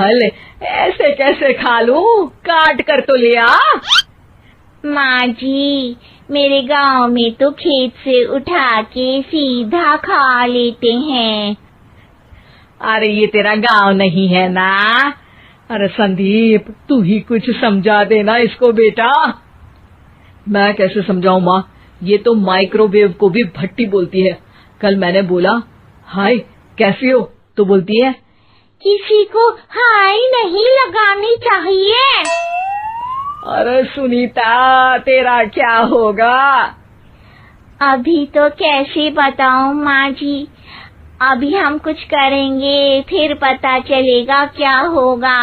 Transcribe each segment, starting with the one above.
फल ऐसे कैसे खा लूं? काट कर तो ले आ। माँ जी, मेरे गांव में तो खेत से उठा के सीधा खा लेते हैं। अरे ये तेरा गांव नहीं है ना। अरे संदीप, तू ही कुछ समझा देना इसको बेटा। मैं कैसे समझाऊं माँ, ये तो माइक्रोवेव को भी भट्टी बोलती है। कल मैंने बोला हाय कैसी हो, तो बोलती है किसी को हाय नहीं लगानी चाहिए। अरे सुनीता, तेरा क्या होगा? अभी तो कैसे बताऊं माँ जी, अभी हम कुछ करेंगे फिर पता चलेगा क्या होगा,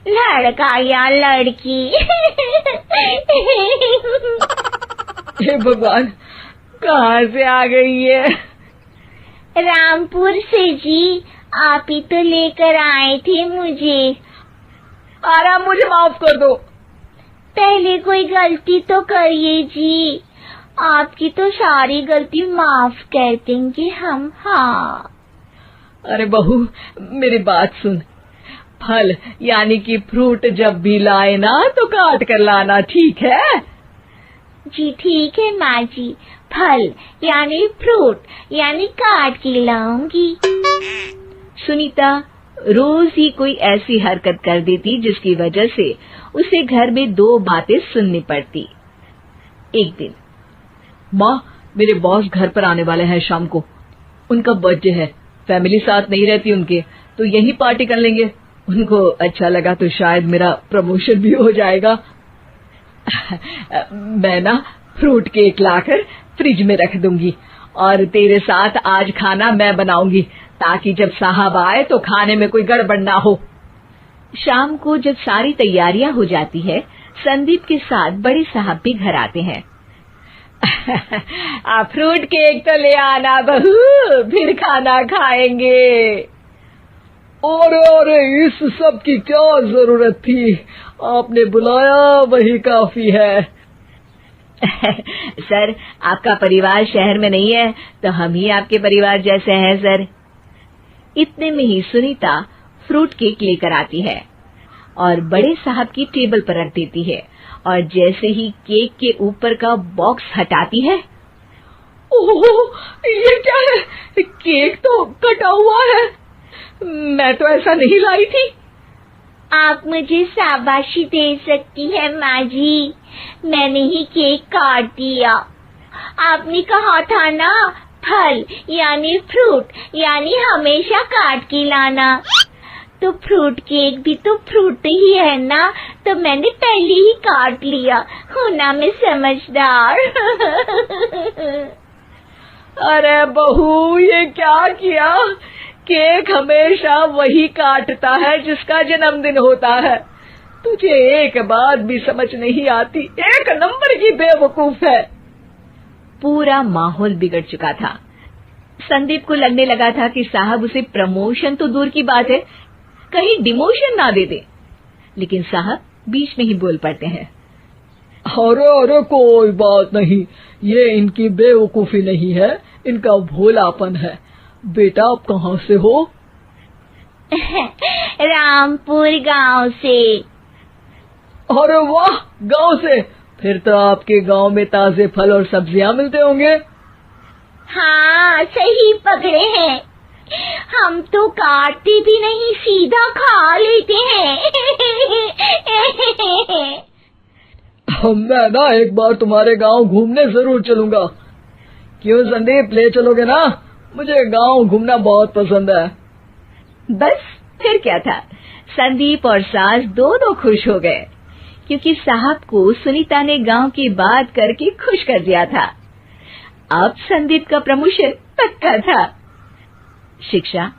लड़का या लड़की। हे भगवान, कहाँ से आ गई है? रामपुर से जी, आप ही तो लेकर आए थे मुझे। अरे मुझे माफ कर दो। पहले कोई गलती तो करिए जी, आपकी तो सारी गलती माफ कर देंगे हम। हाँ अरे बहू, मेरी बात सुन। फल यानी कि फ्रूट जब भी लाए ना तो काट कर लाना, ठीक है? जी ठीक है माँ जी, फल यानी फ्रूट यानी काट के लाऊंगी। सुनीता रोज ही कोई ऐसी हरकत कर देती जिसकी वजह से उसे घर में दो बातें सुननी पड़ती। एक दिन, माँ, मेरे बॉस घर पर आने वाले हैं शाम को। उनका बर्थडे है, फैमिली साथ नहीं रहती उनके, तो यही पार्टी कर लेंगे। उनको अच्छा लगा तो शायद मेरा प्रमोशन भी हो जाएगा। मैं ना फ्रूट केक लाकर फ्रिज में रख दूंगी और तेरे साथ आज खाना मैं बनाऊंगी, ताकि जब साहब आए तो खाने में कोई गड़बड़ ना हो। शाम को जब सारी तैयारियां हो जाती है, संदीप के साथ बड़े साहब भी घर आते हैं। फ्रूट केक तो ले आना बहू, फिर खाना खाएंगे। अरे इस सब की क्या जरूरत थी? आपने बुलाया वही काफी है। सर, आपका परिवार शहर में नहीं है तो हम ही आपके परिवार जैसे हैं सर। इतने में ही सुनीता फ्रूट केक लेकर आती है और बड़े साहब की टेबल पर रख देती है, और जैसे ही केक के ऊपर का बॉक्स हटाती है, ओह, ये क्या है? केक तो कटा हुआ है। मैं तो ऐसा नहीं लाई थी। आप मुझे शाबाशी दे सकती है माँ जी, मैंने ही केक काट दिया। आपने कहा था ना, फल यानी फ्रूट यानी हमेशा काट के लाना, तो फ्रूट केक भी तो फ्रूट ही है ना, तो मैंने पहले ही काट लिया। होना मैं समझदार। अरे बहू, ये क्या किया? केक हमेशा वही काटता है जिसका जन्मदिन होता है। तुझे एक बात भी समझ नहीं आती, एक नंबर की बेवकूफ है। पूरा माहौल बिगड़ चुका था। संदीप को लगने लगा था कि साहब उसे प्रमोशन तो दूर की बात है, कहीं डिमोशन ना दे दे, लेकिन साहब बीच में ही बोल पड़ते हैं। अरे कोई बात नहीं, ये इनकी बेवकूफी नहीं है, इनका भोलापन है। बेटा, आप कहाँ से हो? रामपुर गांव से। अरे वाह, गांव से? फिर तो आपके गांव में ताजे फल और सब्जियां मिलते होंगे। हाँ, सही पकड़े हैं। हम तो काटते भी नहीं, सीधा खा लेते हैं। मैं ना एक बार तुम्हारे गांव घूमने जरूर चलूंगा। क्यों संदीप, ले चलोगे ना? मुझे गांव घूमना बहुत पसंद है। बस फिर क्या था, संदीप और सास दोनों खुश हो गए, क्योंकि साहब को सुनीता ने गांव की बात करके खुश कर दिया था। अब संदीप का प्रमोशन पक्का था। शिक्षा,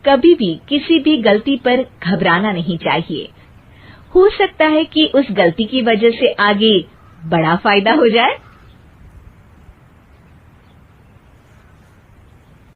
कभी भी किसी भी गलती पर घबराना नहीं चाहिए। हो सकता है कि उस गलती की वजह से आगे बड़ा फायदा हो जाए।